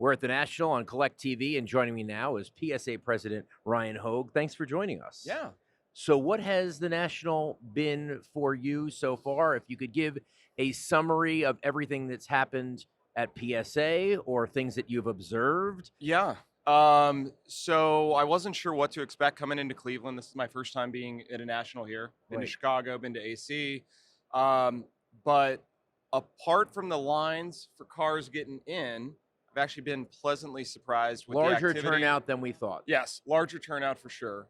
We're at the National on Collect TV, and joining me now is PSA President Ryan Hoge. Thanks for joining us. Yeah. So, what has the National been for you so far? If you could give a summary of everything that's happened at PSA or things that you've observed. Yeah. So I wasn't sure what to expect coming into Cleveland. This is my first time being at a national here. Been to Right. Chicago, been to AC. But apart from the lines for cars getting in, I've actually been pleasantly surprised with the Larger activity. turnout than we thought. Yes, larger turnout for sure.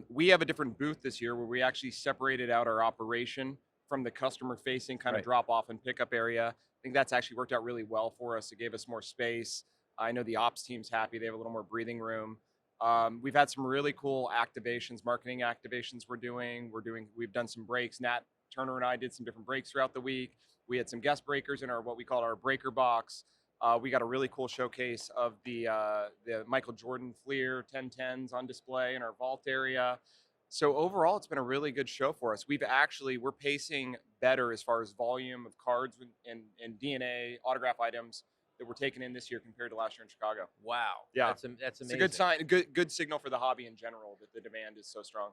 We have a different booth this year where we actually separated out our operation from the customer facing kind of Right. drop off and pickup area. I think that's actually worked out really well for us. It gave us more space. I know the ops team's happy. They have a little more breathing room. We've had some really cool activations, marketing activations we've done some breaks. Nat Turner and I did some different breaks throughout the week. We had some guest breakers in our, what we call our breaker box. We got a really cool showcase of the Michael Jordan Fleer 1010s on display in our vault area. So overall, it's been a really good show for us. We're pacing better as far as volume of cards and DNA autograph items that were taken in this year compared to last year in Chicago. Wow. Yeah. That's amazing. It's a good sign, good signal for the hobby in general that the demand is so strong.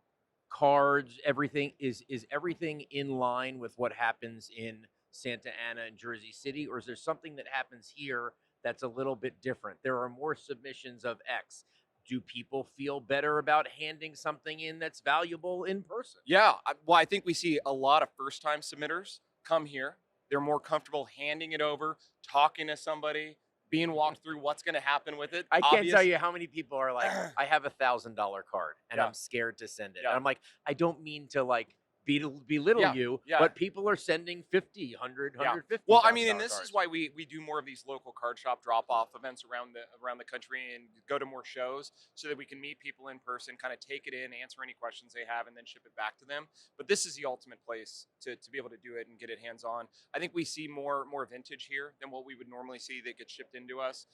Cards, everything is everything in line with what happens in Santa Ana and Jersey City, or is there something that happens here that's a little bit different? There are more submissions of X. Do people feel better about handing something in that's valuable in person? Yeah, I think we see a lot of first-time submitters come here. They're more comfortable handing it over, talking to somebody, being walked through what's going to happen with it. I can't tell you how many people are like, I have $1,000 card and Yeah. I'm scared to send it. Yeah. And I'm like, I don't mean to like belittle Yeah, you, yeah. but people are sending 50, 100, Yeah. 150. Well, I mean, and this cards. is why we do more of these local card shop drop-off events around the country and go to more shows so that we can meet people in person, kind of take it in, answer any questions they have, and then ship it back to them. But this is the ultimate place to be able to do it and get it hands-on. I think we see more vintage here than what we would normally see that gets shipped into us.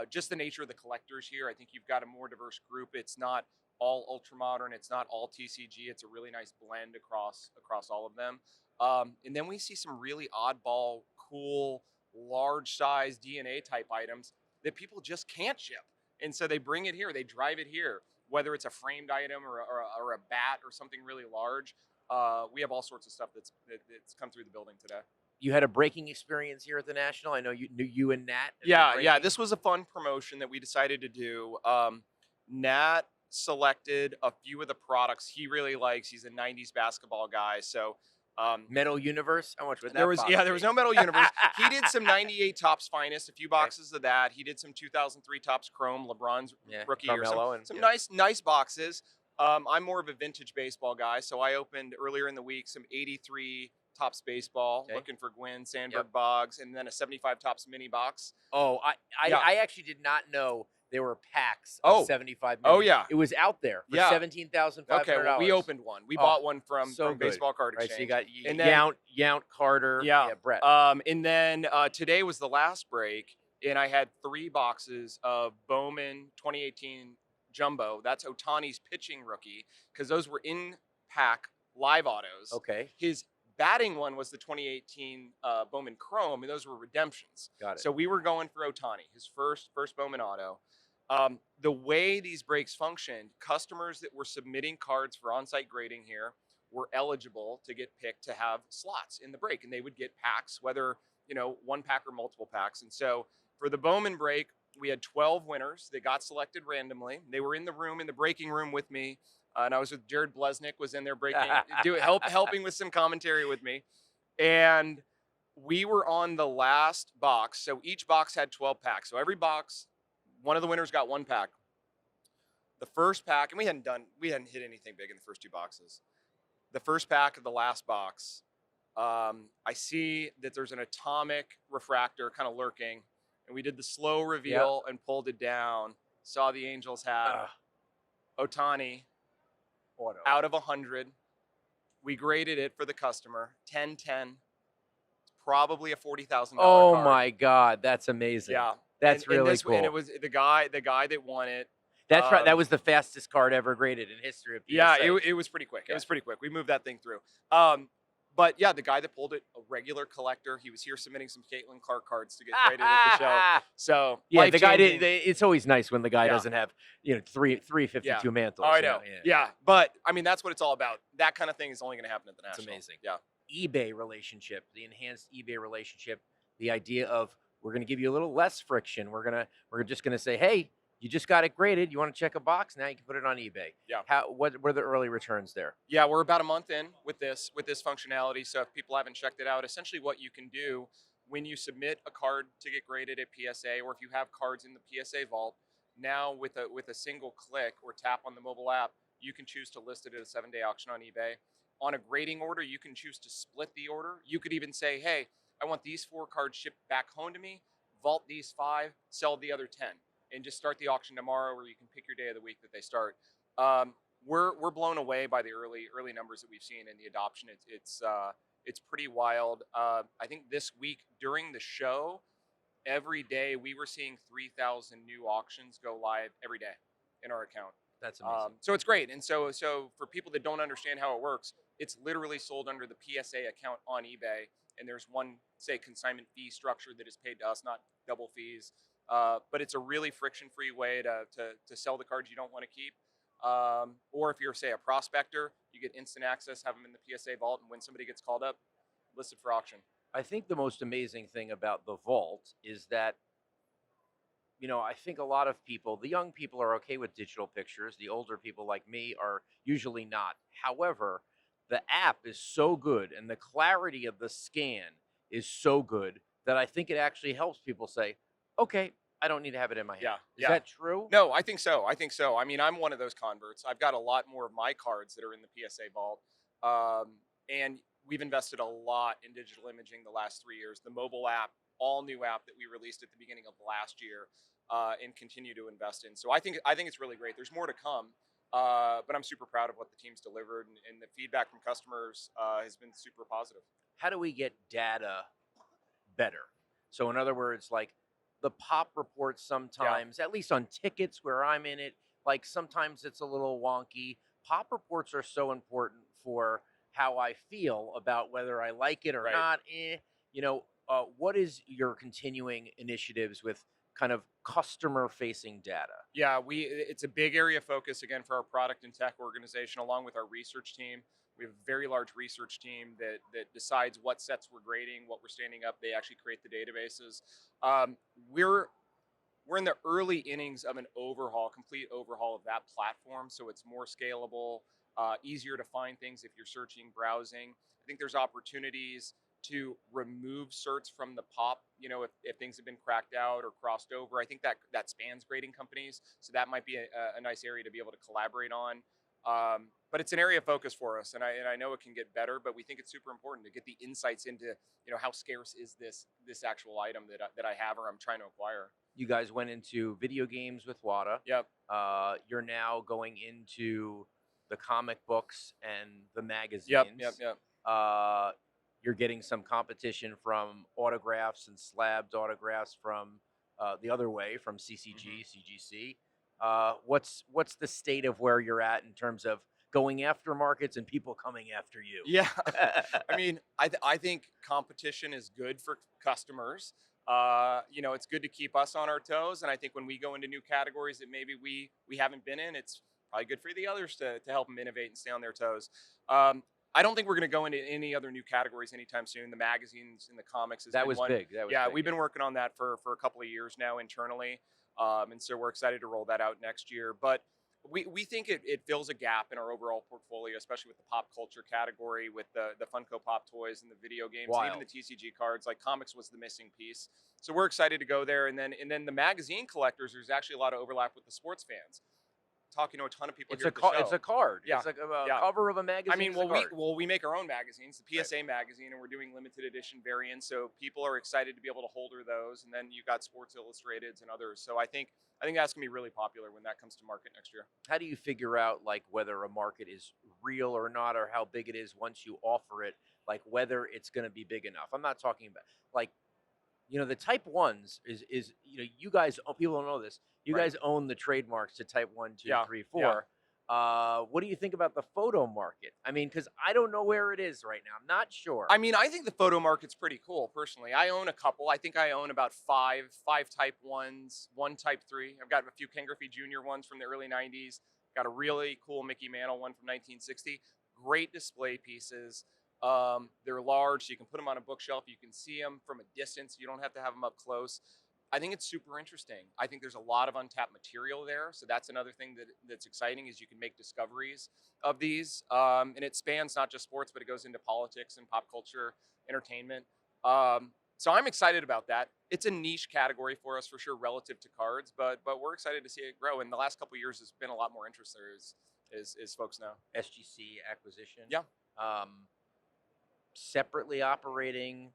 Just the nature of the collectors here. I think you've got a more diverse group. It's not all ultra modern. It's not all TCG. It's a really nice blend across all of them. And then we see some really oddball, cool, large size DNA type items that people just can't ship. And so they bring it here, they drive it here, whether it's a framed item or a bat or something really large. We have all sorts of stuff that's come through the building today. You had a breaking experience here at the National. I know you and Nat. Yeah. This was a fun promotion that we decided to do. Nat selected a few of the products he really likes. He's a 90s basketball guy. So Metal Universe. How much would that there was box be? no Metal Universe. He did some 98 Topps Finest, a few boxes of that. He did some 2003 Topps Chrome, LeBron's rookie, Carmelo, or and some nice boxes. I'm more of a vintage baseball guy, so I opened earlier in the week some 83 Topps baseball, looking for Gwynn, Sandberg, Boggs, and then a 75 Topps mini box. Oh, Yeah. I actually did not know there were packs of 75 Oh, minis. yeah. It was out there for Yeah. $17,500. Okay, well, we opened one. We bought one from good. Baseball Card Right, Exchange. so you got And then- Yount, Carter, Brett. And then today was the last break, and I had 3 boxes of Bowman 2018 Jumbo. That's Ohtani's pitching rookie, because those were in pack live autos. Okay. His batting one was the 2018 Bowman Chrome, and those were redemptions. Got it. So we were going for Ohtani, his first Bowman auto. The way these breaks functioned, customers that were submitting cards for on-site grading here were eligible to get picked to have slots in the break, and they would get packs, whether one pack or multiple packs. And so for the Bowman break, we had 12 winners that got selected randomly. They were in the breaking room with me, and I was with Jared Blesnick, was in there breaking, helping with some commentary with me, and we were on the last box. So each box had 12 packs. So every box, one of the winners got 1 pack. The first pack, and we hadn't hit anything big in the first 2 boxes. The first pack of the last box, I see that there's an atomic refractor kind of lurking, and we did the slow reveal and pulled it down. Saw the Angels had Ohtani Auto. out of 100. We graded it for the customer 10-10. Probably a $40,000 Oh card. my God, that's amazing. Yeah. That's really cool. And it was the guy that won it. That's right. That was the fastest card ever graded in history of PSA. Yeah, it was pretty quick. It was pretty quick. We moved that thing through. But yeah, the guy that pulled it, a regular collector, he was here submitting some Caitlin Clark cards to get graded at the show. So Yeah, life the guy changing. did. It's always nice when the guy Yeah. doesn't have three Yeah. 52 Oh, mantles. I know. Yeah, Yeah. But I mean, that's what it's all about. That kind of thing is only going to happen at the it's national. amazing. Yeah. eBay relationship, the enhanced eBay relationship, the idea of we're going to give you a little less friction. We're just gonna say, hey, you just got it graded. You want to check a box? Now you can put it on eBay. Yeah. What were the early returns there? Yeah, we're about a month in with this functionality. So if people haven't checked it out, essentially what you can do when you submit a card to get graded at PSA, or if you have cards in the PSA vault, now with a single click or tap on the mobile app, you can choose to list it at a 7-day auction on eBay. On a grading order, you can choose to split the order. You could even say, hey, I want these 4 cards shipped back home to me, vault these 5, sell the other 10, and just start the auction tomorrow, or you can pick your day of the week that they start. We're blown away by the early numbers that we've seen and the adoption. It's pretty wild. I think this week during the show, every day we were seeing 3,000 new auctions go live every day in our account. That's amazing. So it's great. And so for people that don't understand how it works, it's literally sold under the PSA account on eBay, and there's one, say, consignment fee structure that is paid to us, not double fees. But it's a really friction-free way to sell the cards you don't want to keep. Or if you're, say, a prospector, you get instant access, have them in the PSA vault, and when somebody gets called up, listed for auction. I think the most amazing thing about the vault is that, I think a lot of people, the young people are okay with digital pictures. The older people like me are usually not. However, the app is so good and the clarity of the scan is so good that I think it actually helps people say, okay, I don't need to have it in my hand. Yeah. Is that true? No, I think so. I mean, I'm one of those converts. I've got a lot more of my cards that are in the PSA vault. And we've invested a lot in digital imaging the last 3 years. The mobile app, all new app that we released at the beginning of last year, and continue to invest in. So I think it's really great. There's more to come. But I'm super proud of what the team's delivered, and the feedback from customers has been super positive. How do we get data better? So in other words, like the pop reports sometimes, at least on tickets where I'm in it, like sometimes it's a little wonky. Pop reports are so important for how I feel about whether I like it or Right. not. What is your continuing initiatives with kind of customer facing data? Yeah, it's a big area of focus again for our product and tech organization, along with our research team. We have a very large research team that decides what sets we're grading, what we're standing up. They actually create the databases. We're in the early innings of an complete overhaul of that platform, so it's more scalable, easier to find things if you're searching, browsing. I think there's opportunities to remove certs from the pop, if things have been cracked out or crossed over. I think that spans grading companies, so that might be a nice area to be able to collaborate on. But it's an area of focus for us, and I know it can get better, but we think it's super important to get the insights into, how scarce is this actual item that I have or I'm trying to acquire. You guys went into video games with WADA. Yep. You're now going into the comic books and the magazines. Yep. You're getting some competition from autographs and slabbed autographs from the other way, from CCG, CGC. What's the state of where you're at in terms of going after markets and people coming after you? Yeah. I mean, I think competition is good for customers. It's good to keep us on our toes, and I think when we go into new categories that maybe we haven't been in, it's probably good for the others to help them innovate and stay on their toes. I don't think we're going to go into any other new categories anytime soon. The magazines and the comics That was big. We've been working on that for a couple of years now internally, and so we're excited to roll that out next year. But we think it fills a gap in our overall portfolio, especially with the pop culture category, with the Funko Pop toys and the video games, and even the TCG cards. Like comics was the missing piece, so we're excited to go there. And then the magazine collectors, there's actually a lot of overlap with the sports fans. Talking to a ton of people here at the show. It's a card. Yeah. It's like a cover of a magazine. I mean, we make our own magazines, the PSA magazine, and we're doing limited edition variants. So people are excited to be able to hold those. And then you've got Sports Illustrateds and others. So I think that's gonna be really popular when that comes to market next year. How do you figure out like whether a market is real or not, or how big it is once you offer it? Like whether it's going to be big enough. I'm not talking about like, the type ones is you guys, people don't know this. You guys own the trademarks to type 1, 2, 3, 4. What do you think about the photo market? I mean, because I don't know where it is right now. I'm not sure. I mean, I think the photo market's pretty cool personally. I own a couple. I think I own about five Type 1s, one Type 3. I've got a few Ken Griffey Jr. ones from the early 90s. Got a really cool Mickey Mantle one from 1960. Great display pieces. They're large, so you can put them on a bookshelf. You can see them from a distance. You don't have to have them up close. I think it's super interesting. I think there's a lot of untapped material there. So that's another thing that's exciting is you can make discoveries of these. And it spans not just sports, but it goes into politics and pop culture, entertainment. So I'm excited about that. It's a niche category for us for sure relative to cards, but we're excited to see it grow. And the last couple of years, there's been a lot more interest there, as folks know. SGC acquisition. Yeah. Separately operating.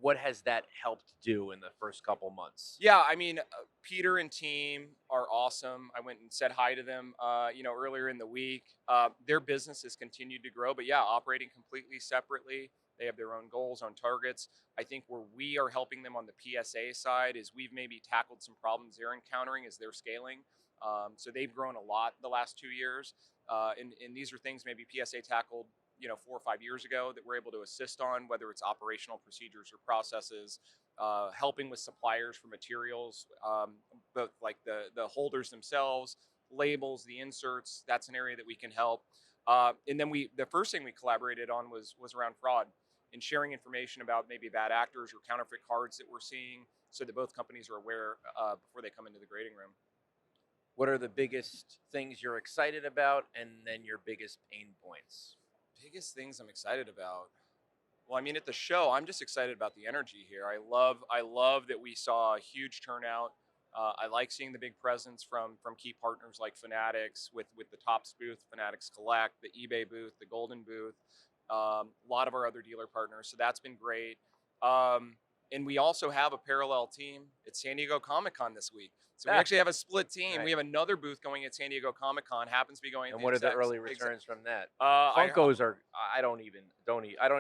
What has that helped do in the first couple months? Yeah, I mean, Peter and team are awesome. I went and said hi to them, earlier in the week. Their business has continued to grow, but yeah, operating completely separately. They have their own goals, own targets. I think where we are helping them on the PSA side is we've maybe tackled some problems they're encountering as they're scaling. So they've grown a lot the last 2 years. And these are things maybe PSA tackled 4 or 5 years ago that we're able to assist on, whether it's operational procedures or processes, helping with suppliers for materials, both like the holders themselves, labels, the inserts. That's an area that we can help. And then the first thing we collaborated on was around fraud and sharing information about maybe bad actors or counterfeit cards that we're seeing, so that both companies are aware before they come into the grading room. What are the biggest things you're excited about, and then your biggest pain points? Biggest things I'm excited about. Well, I mean, at the show, I'm just excited about the energy here. I love that we saw a huge turnout. I like seeing the big presence from key partners like Fanatics with the Topps booth, Fanatics Collect, the eBay booth, the Golden booth, a lot of our other dealer partners. So that's been great. And we also have a parallel team at San Diego Comic-Con this week. So we actually have a split team. Right. We have another booth going at San Diego Comic-Con. Happens to be going. And what are the early returns from that? I Funkos are. I don't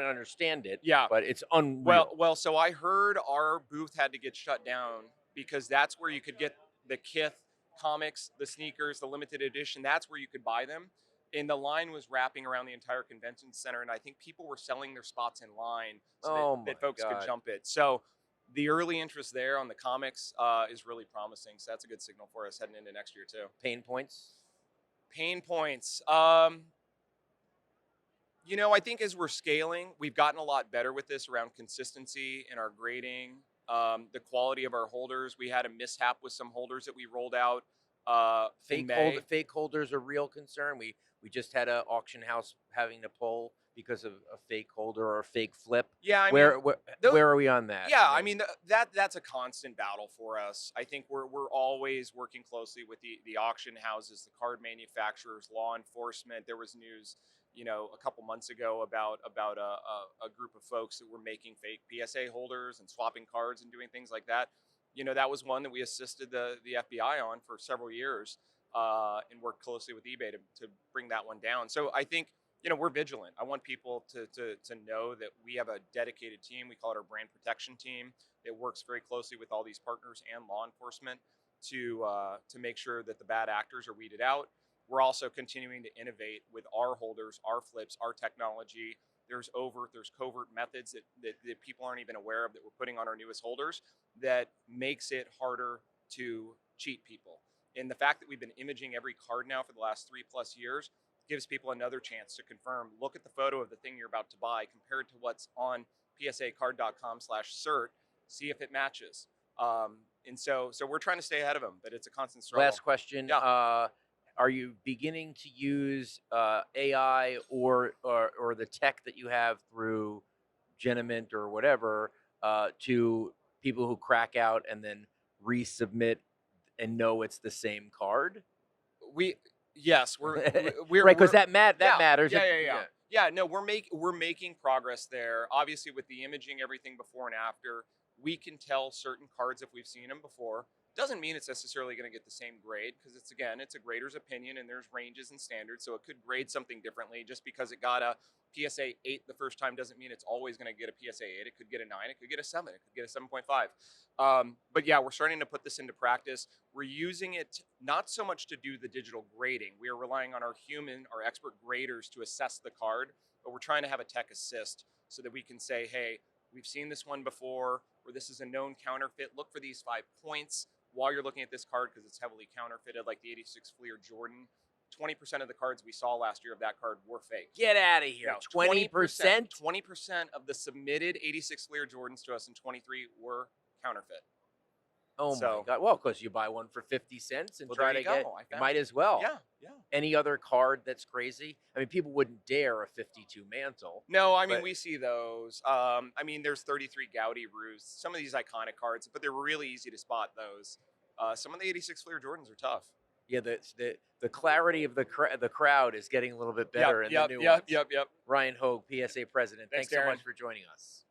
understand it. Yeah. But it's unreal. Well, so I heard our booth had to get shut down because that's where you could get the Kith comics, the sneakers, the limited edition. That's where you could buy them. And the line was wrapping around the entire convention center. And I think people were selling their spots in line so that folks could jump it. So the early interest there on the comics is really promising. So that's a good signal for us heading into next year too. Pain points? Pain points. I think as we're scaling, we've gotten a lot better with this around consistency in our grading, the quality of our holders. We had a mishap with some holders that we rolled out in May. Fake holders are a real concern. We just had an auction house having to pull because of a fake holder or a fake flip. Yeah, where are we on that? Yeah, I mean that's a constant battle for us. I think we're always working closely with the auction houses, the card manufacturers, law enforcement. There was news, a couple months ago about a group of folks that were making fake PSA holders and swapping cards and doing things like that. That was one that we assisted the FBI on for several years and worked closely with eBay to bring that one down. So I think, we're vigilant. I want people to know that we have a dedicated team. We call it our brand protection team. It works very closely with all these partners and law enforcement to make sure that the bad actors are weeded out. We're also continuing to innovate with our holders, our flips, our technology. There's covert methods that people aren't even aware of that we're putting on our newest holders that makes it harder to cheat people. And the fact that we've been imaging every card now for the last 3+ years gives people another chance to confirm. Look at the photo of the thing you're about to buy compared to what's on psacard.com/cert. See if it matches. And so we're trying to stay ahead of them, but it's a constant struggle. Last question. Yeah. Are you beginning to use AI or the tech that you have through Genamint or whatever to people who crack out and then resubmit and know it's the same card? Yes, we're right, because that matters. Yeah. No, we're making progress there. Obviously, with the imaging, everything before and after, we can tell certain cards if we've seen them before. Doesn't mean it's necessarily going to get the same grade because it's a grader's opinion and there's ranges and standards. So it could grade something differently just because it got a PSA 8 the first time doesn't mean it's always going to get a PSA 8. It could get a 9. It could get a 7. It could get a 7.5. But yeah, we're starting to put this into practice. We're using it not so much to do the digital grading. We are relying on our expert graders to assess the card, but we're trying to have a tech assist so that we can say, hey, we've seen this one before, or this is a known counterfeit. Look for these 5 points while you're looking at this card because it's heavily counterfeited, like the 86 Fleer Jordan. 20% of the cards we saw last year of that card were fake. Get out of here. No, 20%? 20% of the submitted 86 Fleer Jordans to us in 23 were counterfeit. Oh my God. Well, because you buy one for 50 cents and Well, try there to you get, go. I you found might it. as well. Yeah, yeah. Any other card that's crazy? I mean, people wouldn't dare a 52 mantle. No, I mean, but- we see those. I mean, there's 33 Gaudi Roosts, some of these iconic cards, but they're really easy to spot those. Some of the 86 Fleer Jordans are tough. Yeah, the clarity of the crowd is getting a little bit better in the new ones. Yep. Ryan Hoge, PSA President. Thanks, Thanks so Darren. much for joining us.